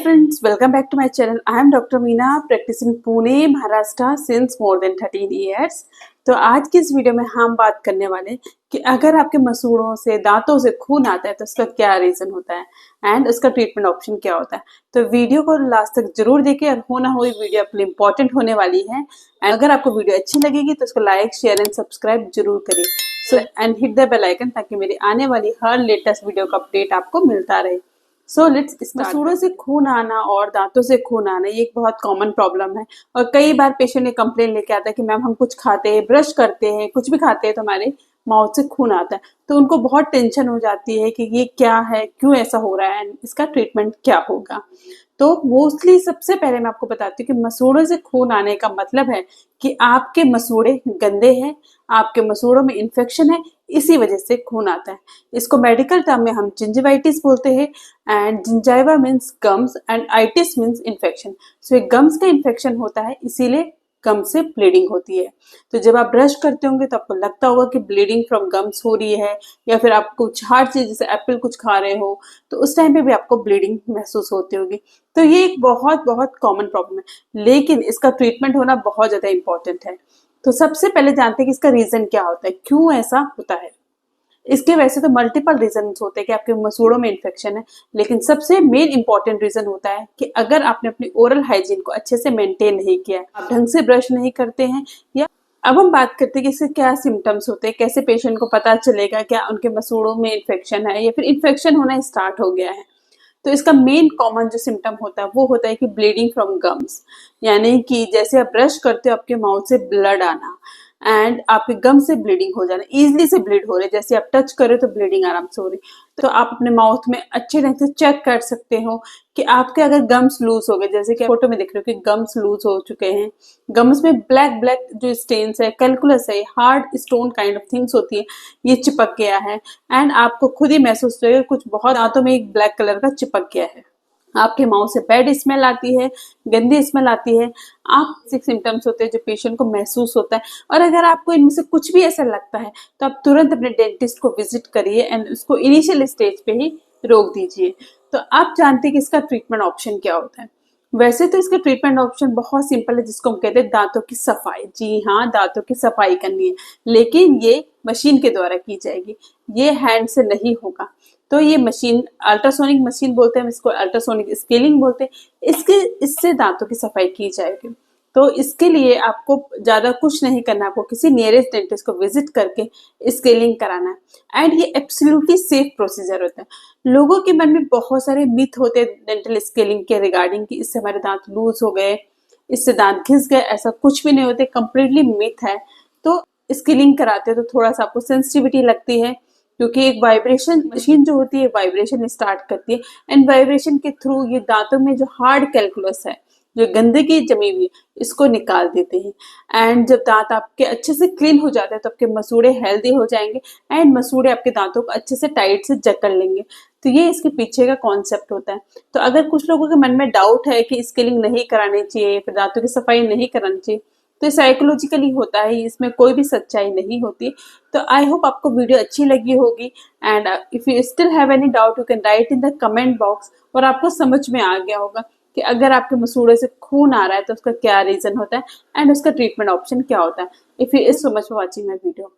friends, welcome back to my channel. I am Dr. Meena, practicing Pune, Maharashtra since more than 13 years. तो आज की इस video में हम बात करने वाले हैं कि अगर आपके मसूड़ों से दांतों से खून आता है तो उसका क्या रीजन होता है एंड उसका ट्रीटमेंट ऑप्शन क्या होता है। तो वीडियो को लास्ट तक जरूर देखें और हो ना हो वीडियो आपके लिए इंपॉर्टेंट होने वाली है। एंड अगर आपको वीडियो अच्छी लगेगी तो उसको लाइक शेयर एंड सब्सक्राइब जरूर करें। So and hit the bell icon ताकि मेरी आने वाली हर लेटेस्ट वीडियो का अपडेट आपको मिलता रहे। सो लेट्स मसूड़ों से खून आना और दांतों से खून आना ये एक बहुत कॉमन प्रॉब्लम है और कई बार पेशेंट ने कंप्लेन लेके आता है कि मैम हम कुछ खाते हैं, ब्रश करते हैं, कुछ भी खाते हैं तो हमारे माउथ से खून आता है। तो उनको बहुत टेंशन हो जाती है कि ये क्या है, क्यों ऐसा हो रहा है एंड इसका ट्रीटमेंट क्या होगा। तो मोस्टली सबसे पहले मैं आपको बताती हूँ कि मसूड़ों से खून आने का मतलब है कि आपके मसूड़े गंदे हैं, आपके मसूड़ों में इन्फेक्शन है, इसी वजह से खून आता है। इसको मेडिकल टर्म में हम जिंजिवाइटिस बोलते हैं and gingiva means gums and itis means infection. So ये गम्स का इन्फेक्शन होता है, इसीलिए गम से ब्लीडिंग होती है। तो जब आप ब्रश करते होंगे तो आपको लगता होगा कि ब्लीडिंग फ्रॉम गम्स हो रही है या फिर आप कुछ हार्ड चीज जैसे एप्पल कुछ खा रहे हो तो उस टाइम पे भी आपको ब्लीडिंग महसूस होती होगी। तो ये एक बहुत बहुत कॉमन प्रॉब्लम है, लेकिन इसका ट्रीटमेंट होना बहुत ज्यादा इंपॉर्टेंट है। तो सबसे पहले जानते हैं कि इसका रीजन क्या होता है, क्यों ऐसा होता है। इसके वैसे तो मल्टीपल रीजन होते हैं कि आपके मसूड़ों में इन्फेक्शन है, लेकिन सबसे मेन इंपॉर्टेंट रीजन होता है कि अगर आपने अपनी ओरल हाइजीन को अच्छे से मेंटेन नहीं किया है, आप ढंग से ब्रश नहीं करते हैं। या अब हम बात करते हैं कि इसके क्या सिम्टम्स होते हैं, कैसे पेशेंट को पता चलेगा क्या उनके मसूड़ों में इन्फेक्शन है या फिर इन्फेक्शन होना स्टार्ट हो गया है। तो इसका मेन कॉमन जो सिम्टम होता है वो होता है कि ब्लीडिंग फ्रॉम गम्स, यानी कि जैसे आप ब्रश करते हो आपके माउथ से ब्लड आना एंड आपके गम से ब्लीडिंग हो जाना, इजिली से ब्लीड हो रहे, जैसे आप टच करो तो ब्लीडिंग आराम से हो रही। तो आप अपने माउथ में अच्छे ढंग से चेक कर सकते हो कि आपके अगर गम्स लूज हो गए, जैसे कि फोटो में देख रहे हो कि गम्स लूज हो चुके हैं, गम्स में ब्लैक ब्लैक जो स्टेन्स है, कैलकुलस है, hard stone kind of things होती है, ये चिपक गया है एंड आपको खुद ही महसूस होगा कुछ बहुत दांतों में एक ब्लैक कलर का चिपक गया है, आपके माउथ से बैड स्मेल आती है, गंदी स्मेल आती है। आप सिम्टम्स होते हैं जो पेशेंट को महसूस होता है। और अगर आपको इनमें से कुछ भी ऐसा लगता है तो आप तुरंत अपने डेंटिस्ट को विजिट करिए एंड उसको इनिशियल स्टेज पे ही रोक दीजिए। तो आप जानते हैं कि इसका ट्रीटमेंट ऑप्शन क्या होता है। वैसे तो इसका ट्रीटमेंट ऑप्शन बहुत सिंपल है, जिसको हम कहते हैं दांतों की सफाई। जी हाँ, दांतों की सफाई करनी है, लेकिन ये मशीन के द्वारा की जाएगी, ये हैंड से नहीं होगा। तो ये मशीन अल्ट्रासोनिक मशीन बोलते हैं, इसको अल्ट्रासोनिक स्केलिंग बोलते हैं। इससे दांतों की सफाई की जाएगी। तो इसके लिए आपको ज्यादा कुछ नहीं करना, आपको किसी नियरेस्ट डेंटिस्ट को विजिट करके स्केलिंग कराना है एंड ये एब्सोल्युटली सेफ प्रोसीजर होता है। लोगों के मन में बहुत सारे मिथ होते हैं डेंटल स्केलिंग के रिगार्डिंग कि इससे हमारे दांत लूज हो गए, इससे दांत घिस गए, ऐसा कुछ भी नहीं होते, कंप्लीटली मिथ है। तो स्केलिंग कराते हो तो थोड़ा सा आपको सेंसिटिविटी लगती है, क्योंकि एक वाइब्रेशन मशीन जो होती है वाइब्रेशन स्टार्ट करती है एंड वाइब्रेशन के थ्रू ये दांतों में जो हार्ड कैलकुलस है, जो गंदगी जमी हुई, इसको निकाल देते हैं। एंड जब दांत आपके अच्छे से क्लीन हो जाते हैं तो आपके मसूड़े हेल्दी हो जाएंगे एंड मसूड़े आपके दांतों को अच्छे से टाइट से जकड़ लेंगे। तो ये इसके पीछे का कॉन्सेप्ट होता है। तो अगर कुछ लोगों के मन में डाउट है कि स्केलिंग नहीं करानी चाहिए, फिर दांतों की सफाई नहीं करानी चाहिए, तो साइकोलॉजिकली होता है, इसमें कोई भी सच्चाई नहीं होती। तो आई होप आपको वीडियो अच्छी लगी होगी and if you still have any doubt you can write in the comment box. और आपको समझ में आ गया होगा कि अगर आपके मसूड़े से खून आ रहा है तो उसका क्या रीजन होता है एंड उसका ट्रीटमेंट ऑप्शन क्या होता है। If you is so much for watching my video.